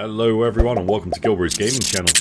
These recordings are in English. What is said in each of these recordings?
Hello everyone and welcome to GilBroz Gaming Channel.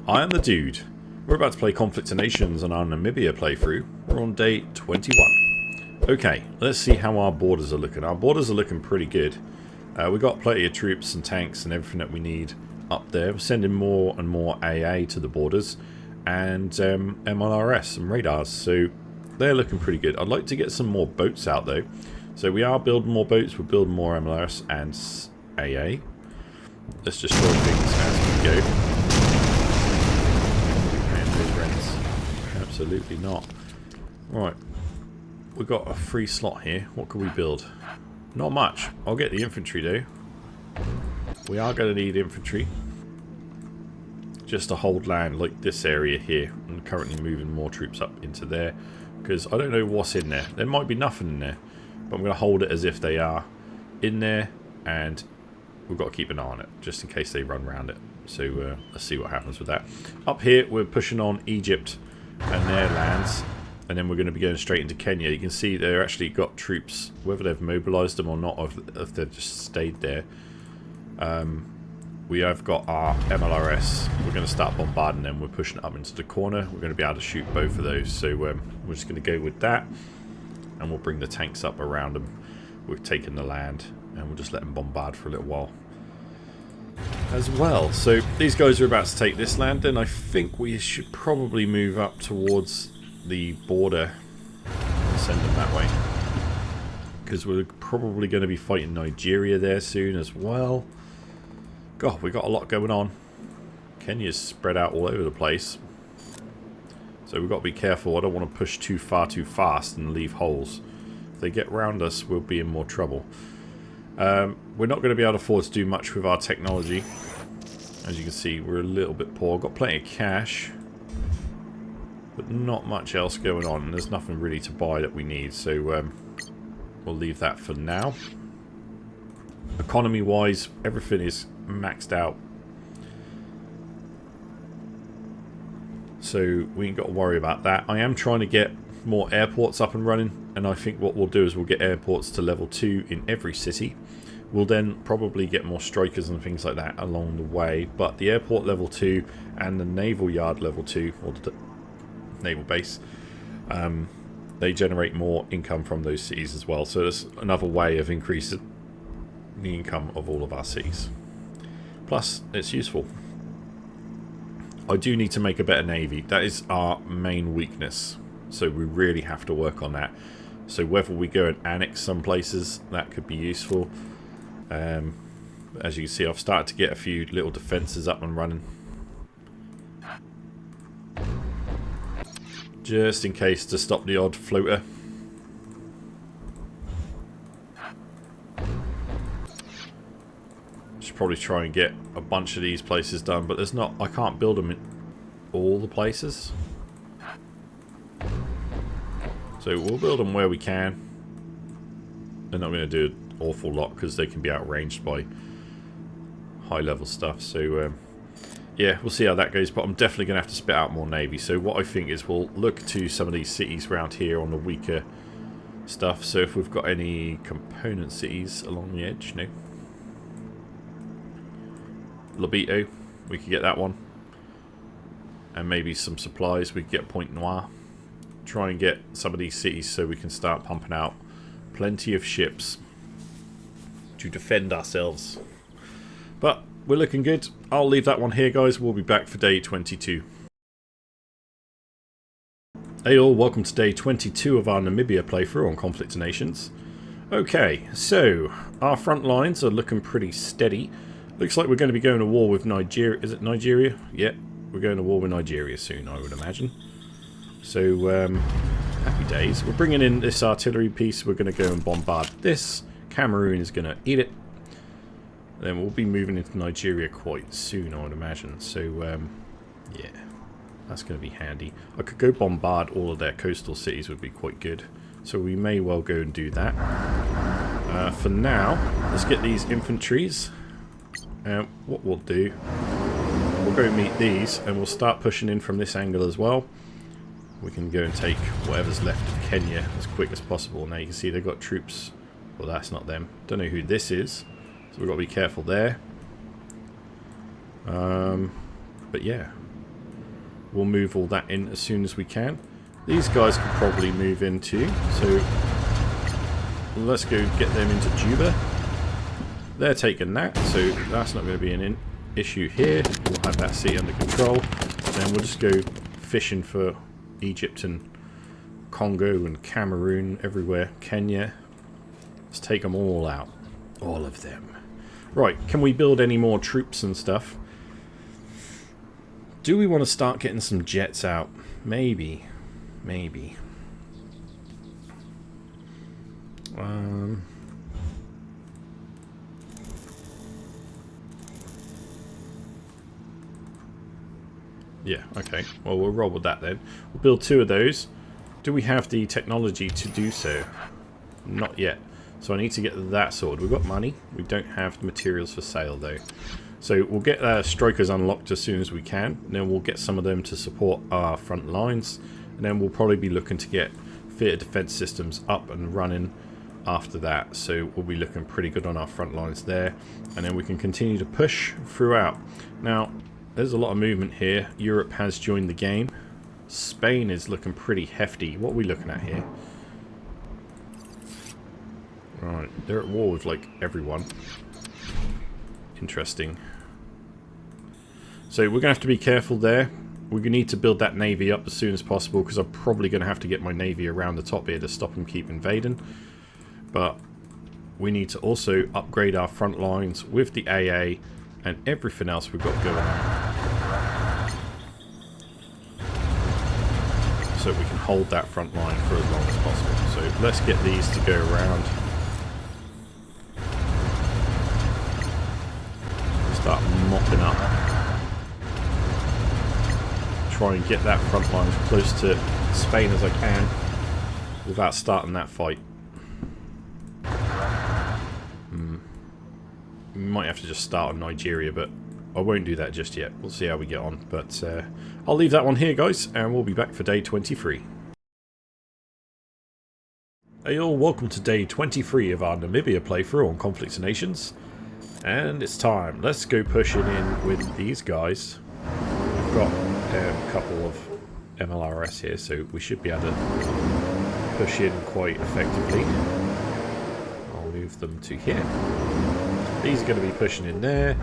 I am the Dude. We're about to play Conflict of Nations on our Namibia playthrough. We're on day 21. Okay, let's see how our borders are looking. Our borders are looking pretty good. We've got plenty of troops and tanks and everything that we need up there. We're sending more and more AA to the borders and MLRS and radars, so they're looking pretty good. I'd like to get some more boats out though. So we are building more boats, we're building more MLRS and AA. Let's destroy things as we go. And those rents. Absolutely not. Right. We've got a free slot here. What can we build? Not much. I'll get the infantry though. We are going to need infantry. Just to hold land like this area here. I'm currently moving more troops up into there. Because I don't know what's in there. There might be nothing in there. But I'm going to hold it as if they are in there. And we've got to keep an eye on it, just in case they run around it. So let's see what happens with that. Up here, we're pushing on Egypt and their lands. And then we're going to be going straight into Kenya. You can see they've actually got troops, whether they've mobilised them or not, or if they've just stayed there. We have got our MLRS. We're going to start bombarding them. We're pushing it up into the corner. We're going to be able to shoot both of those. So we're just going to go with that. And we'll bring the tanks up around them. We've taken the land. And we'll just let them bombard for a little while as well. So these guys are about to take this land, and I think we should probably move up towards the border and send them that way, because we're probably going to be fighting Nigeria there soon as well. God, we got a lot going on. Kenya's spread out all over the place, so we've got to be careful. I don't want to push too far too fast and leave holes. If they get round us, we'll be in more trouble. We're not going to be able to afford to do much with our technology. As you can see, we're a little bit poor. Got plenty of cash, but not much else going on. And there's nothing really to buy that we need, so we'll leave that for now. Economy-wise, everything is maxed out, so we ain't got to worry about that. I am trying to get more airports up and running, and I think what we'll do is we'll get airports to level 2 in every city. We'll then probably get more strikers and things like that along the way, but the airport level 2 and the naval yard level 2, or the naval base, they generate more income from those cities as well, so there's another way of increasing the income of all of our cities. Plus it's useful. I do need to make a better navy. That is our main weakness. So we really have to work on that. So whether we go and annex some places, that could be useful. As you can see, I've started to get a few little defences up and running. Just in case, to stop the odd floater. Should probably try and get a bunch of these places done, but there's not. I can't build them in all the places. So we'll build them where we can. They're not going to do an awful lot because they can be outranged by high level stuff. So yeah, we'll see how that goes, but I'm definitely going to have to spit out more navy. So what I think is we'll look to some of these cities around here on the weaker stuff. So if we've got any component cities along the edge, no. Lobito, we could get that one. And maybe some supplies, we could get Point Noir. Try and get some of these cities so we can start pumping out plenty of ships to defend ourselves. But we're looking good. I'll leave that one here, guys. We'll be back for day 22. Hey all, welcome to day 22 of our Namibia playthrough on Conflict of Nations. Okay, so our front lines are looking pretty steady. Looks like we're going to be going to war with Nigeria. Is it Nigeria? Yeah, we're going to war with Nigeria soon, I would imagine. So, happy days. We're bringing in this artillery piece. We're going to go and bombard this. Cameroon is going to eat it. Then we'll be moving into Nigeria quite soon, I would imagine. So, yeah, that's going to be handy. I could go bombard all of their coastal cities, would be quite good. So we may well go and do that. For now, let's get these infantries. What we'll do, we'll go meet these, and we'll start pushing in from this angle as well. We can go and take whatever's left of Kenya as quick as possible. Now you can see they've got troops. Well, that's not them. Don't know who this is, so we've got to be careful there. But yeah, we'll move all that in as soon as we can. These guys can probably move in too, so let's go get them into Juba. They're taking that, so that's not going to be an issue here. We'll have that city under control. Then we'll just go fishing for Egypt and Congo and Cameroon, everywhere, Kenya. Let's take them all out. All of them. Right, can we build any more troops and stuff? Do we want to start getting some jets out? Maybe. Maybe. Yeah, okay. Well, we'll roll with that then. We'll build 2 of those. Do we have the technology to do so? Not yet. So I need to get that sorted. We've got money. We don't have the materials for sale though. So we'll get strikers unlocked as soon as we can. And then we'll get some of them to support our front lines. And then we'll probably be looking to get theatre defense systems up and running after that. So we'll be looking pretty good on our front lines there. And then we can continue to push throughout. Now, there's a lot of movement here. Europe has joined the game. Spain is looking pretty hefty. What are we looking at here? Right, they're at war with like everyone. Interesting. So we're going to have to be careful there. We're going to need to build that navy up as soon as possible, because I'm probably going to have to get my navy around the top here to stop them keep invading. But we need to also upgrade our front lines with the AA and everything else we've got going on, so we can hold that front line for as long as possible. So let's get these to go around. Start mopping up. Try and get that front line as close to Spain as I can without starting that fight. We might have to just start on Nigeria, but I won't do that just yet. We'll see how we get on. But I'll leave that one here, guys, and we'll be back for day 23. Hey all, welcome to day 23 of our Namibia playthrough on Conflicts of Nations. And it's time. Let's go pushing in with these guys. We've got a couple of MLRS here, so we should be able to push in quite effectively. I'll move them to here. These are going to be pushing in there.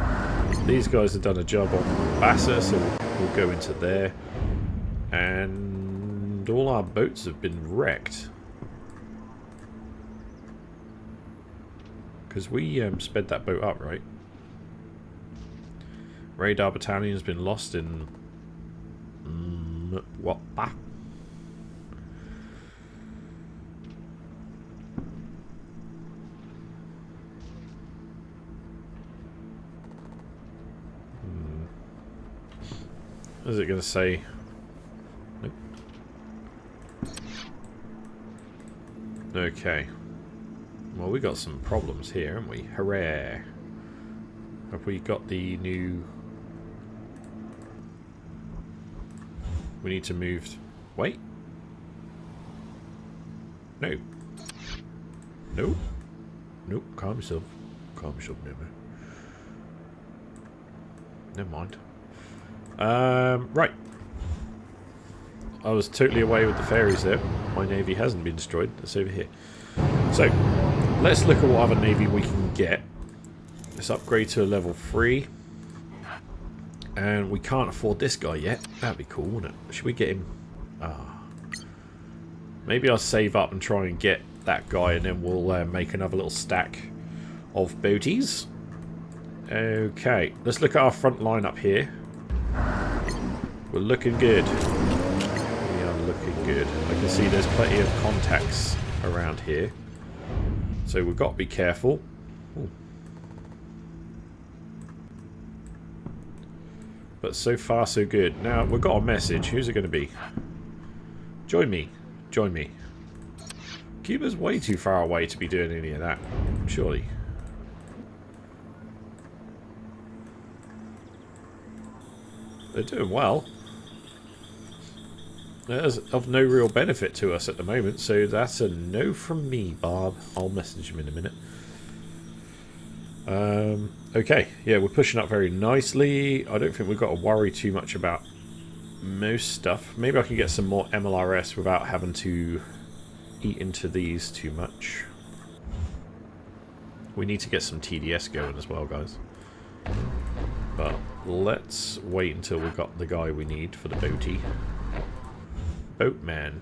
These guys have done a job on Bassa, so we'll go into there. And all our boats have been wrecked. Because we sped that boat up, right? Radar battalion has been lost in... what? Ah. What is it going to say? Nope. Okay. Well, we got some problems here, haven't we? Hooray! Have we got the new... We need to move... Wait? No. No? Nope, calm yourself. Calm yourself, never mind. Right. I was totally away with the ferries there. My navy hasn't been destroyed. It's over here. So, let's look at what other navy we can get. Let's upgrade to a level 3. And we can't afford this guy yet. That'd be cool, wouldn't it? Should we get him? Maybe I'll save up and try and get that guy, and then we'll make another little stack of boaties. Okay, let's look at our front line up here. We're looking good. We are looking good. I can see there's plenty of contacts around here. So we've got to be careful. Ooh. But so far so good. Now we've got a message. Who's it going to be? Join me. Join me. Cuba's way too far away to be doing any of that. Surely. They're doing well. That's of no real benefit to us at the moment, so that's a no from me, Bob. I'll message him in a minute. Okay, yeah, we're pushing up very nicely. I don't think we've got to worry too much about most stuff. Maybe I can get some more MLRS without having to eat into these too much. We need to get some TDS going as well, guys. But let's wait until we've got the guy we need for the boaty. Boatman.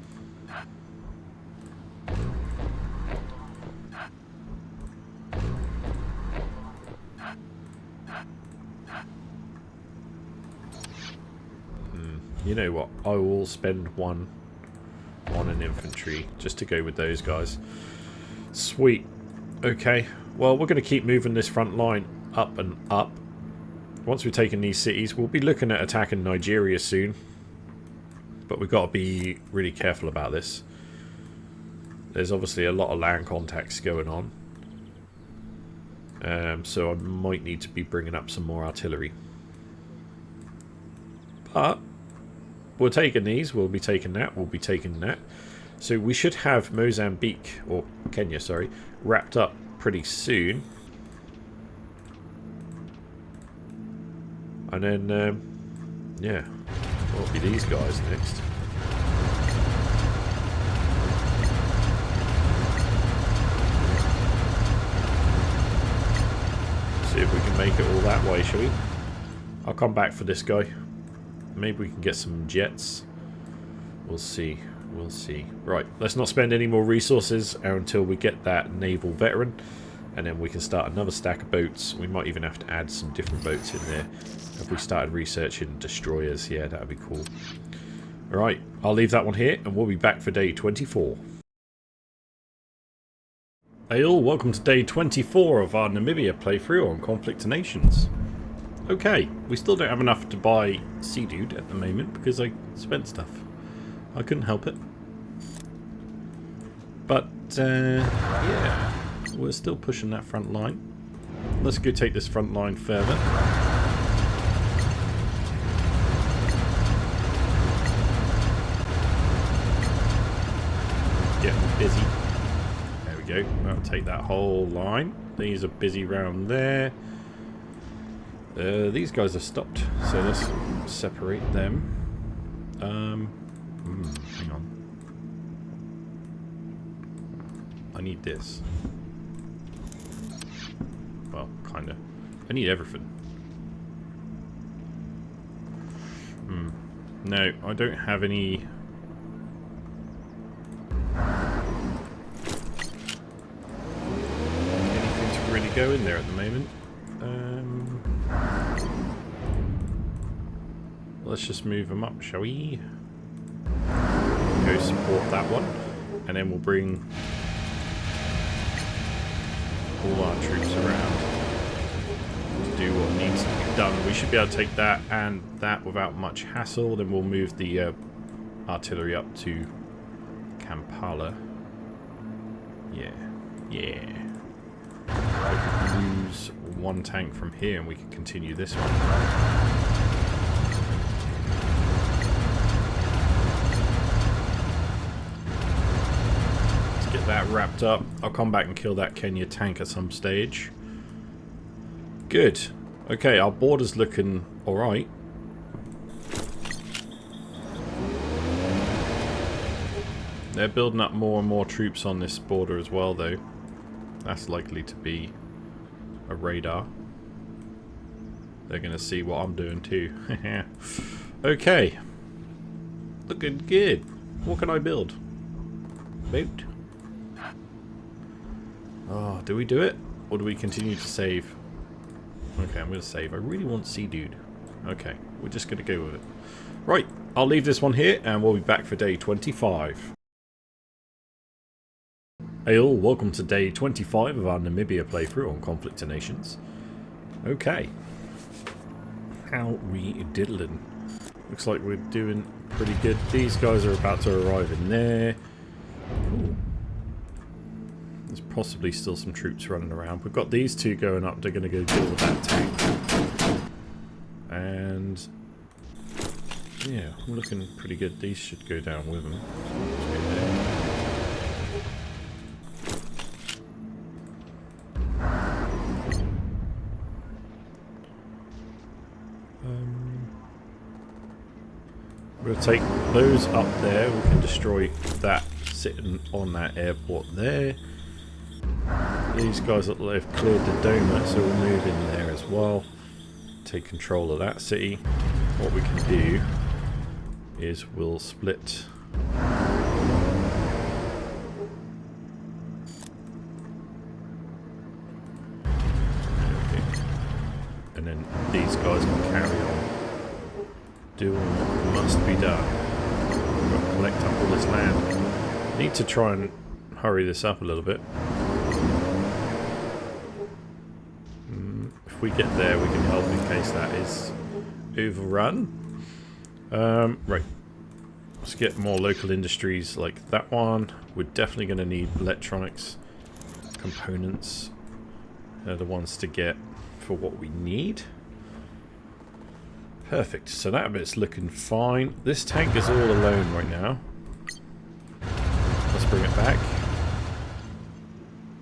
You know what? I will spend one on an infantry just to go with those guys. Sweet. Okay. Well, we're going to keep moving this front line up and up. Once we've taken these cities, we'll be looking at attacking Nigeria soon. But we've got to be really careful about this. There's obviously a lot of land contacts going on. So I might need to be bringing up some more artillery. But we're taking these, we'll be taking that, we'll be taking that. So we should have Mozambique, or Kenya, sorry, wrapped up pretty soon. And then, yeah, it'll be these guys next. See if we can make it all that way, shall we? I'll come back for this guy. Maybe we can get some jets. We'll see. We'll see. Right, let's not spend any more resources until we get that naval veteran. And then we can start another stack of boats. We might even have to add some different boats in there. If we started researching destroyers, yeah, that would be cool. Alright, I'll leave that one here and we'll be back for day 24. Hey all, welcome to day 24 of our Namibia playthrough on Conflict of Nations. Okay, we still don't have enough to buy Sea Dude at the moment because I spent stuff. I couldn't help it. But, yeah, we're still pushing that front line. Let's go take this front line further. Getting busy. There we go. That'll take that whole line. These are busy round there. These guys have stopped, so let's separate them. Hang on. I need this. Well, kinda. I need everything. No, I don't have any... anything to really go in there at the moment. Let's just move them up, shall we? Go support that one, and then we'll bring all our troops around to do what needs to be done. We should be able to take that and that without much hassle. Then we'll move the artillery up to Kampala. Yeah. We can lose one tank from here and we can continue this one. That wrapped up. I'll come back and kill that Kenya tank at some stage. Good. Okay, our border's looking alright. They're building up more and more troops on this border as well, though. That's likely to be a radar. They're going to see what I'm doing too. Okay. Looking good. What can I build? Boat? Oh, do we do it? Or do we continue to save? Okay, I'm going to save. I really want Sea Dude. Okay, we're just going to go with it. Right, I'll leave this one here and we'll be back for day 25. Hey all, welcome to day 25 of our Namibia playthrough on Conflict of Nations. Okay. How we diddling? Looks like we're doing pretty good. These guys are about to arrive in there. Ooh. There's possibly still some troops running around. We've got these two going up. They're going to go deal with that tank. And yeah, we're looking pretty good. These should go down with them. going to take those up there. We can destroy that sitting on that airport there. These guys look like they've cleared the donut, so we'll move in there as well. Take control of that city. What we can do is we'll split. And then these guys can carry on doing what must be done. We've got to collect up all this land. Need to try and hurry this up a little bit. If we get there, we can help in case that is overrun. Right. Let's get more local industries like that one. We're definitely going to need electronics components. They're the ones to get for what we need. Perfect. So that bit's looking fine. This tank is all alone right now. Let's bring it back.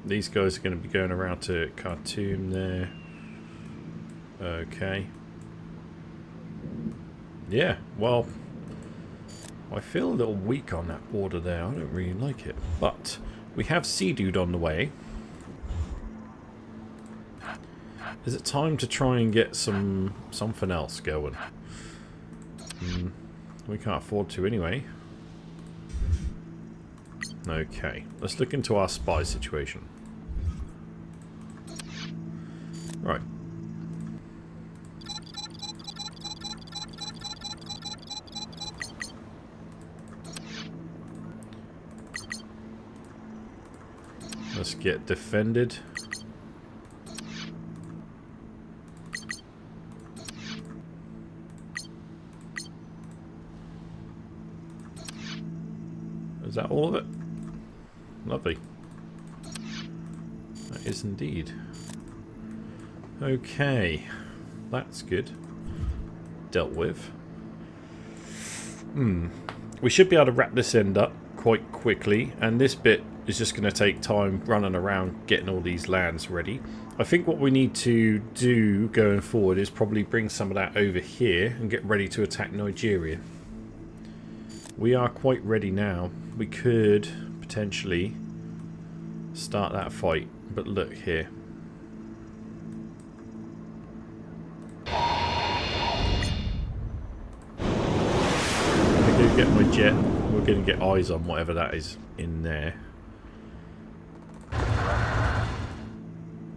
These guys are going to be going around to Khartoum there. Okay. Yeah, well, I feel a little weak on that border there. I don't really like it. But we have Sea Dude on the way. Is it time to try and get something else going? We can't afford to anyway. Okay, let's look into our spy situation. Right. Let's get defended. Is that all of it? Lovely. That is indeed. Okay. That's good. Dealt with. We should be able to wrap this end up quite quickly, and this bit is just going to take time running around getting all these lands ready. I think what we need to do going forward is probably bring some of that over here and get ready to attack Nigeria. We are quite ready now. We could potentially start that fight, but look here. I'm going to get my jet. We're going to get eyes on whatever that is in there.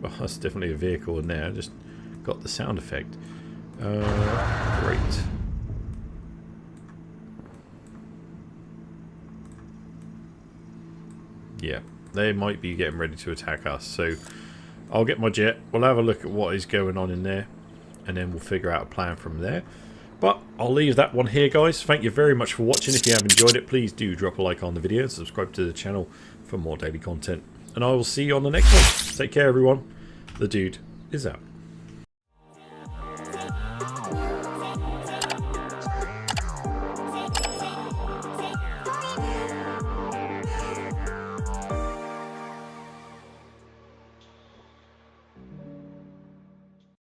Well, that's definitely a vehicle in there. I just got the sound effect. Great. Yeah, they might be getting ready to attack us, so I'll get my jet, we'll have a look at what is going on in there, and then we'll figure out a plan from there. But I'll leave that one here, guys. Thank you very much for watching. If you have enjoyed it, please do drop a like on the video and subscribe to the channel for more daily content. And I will see you on the next one. Take care, everyone. The dude is out.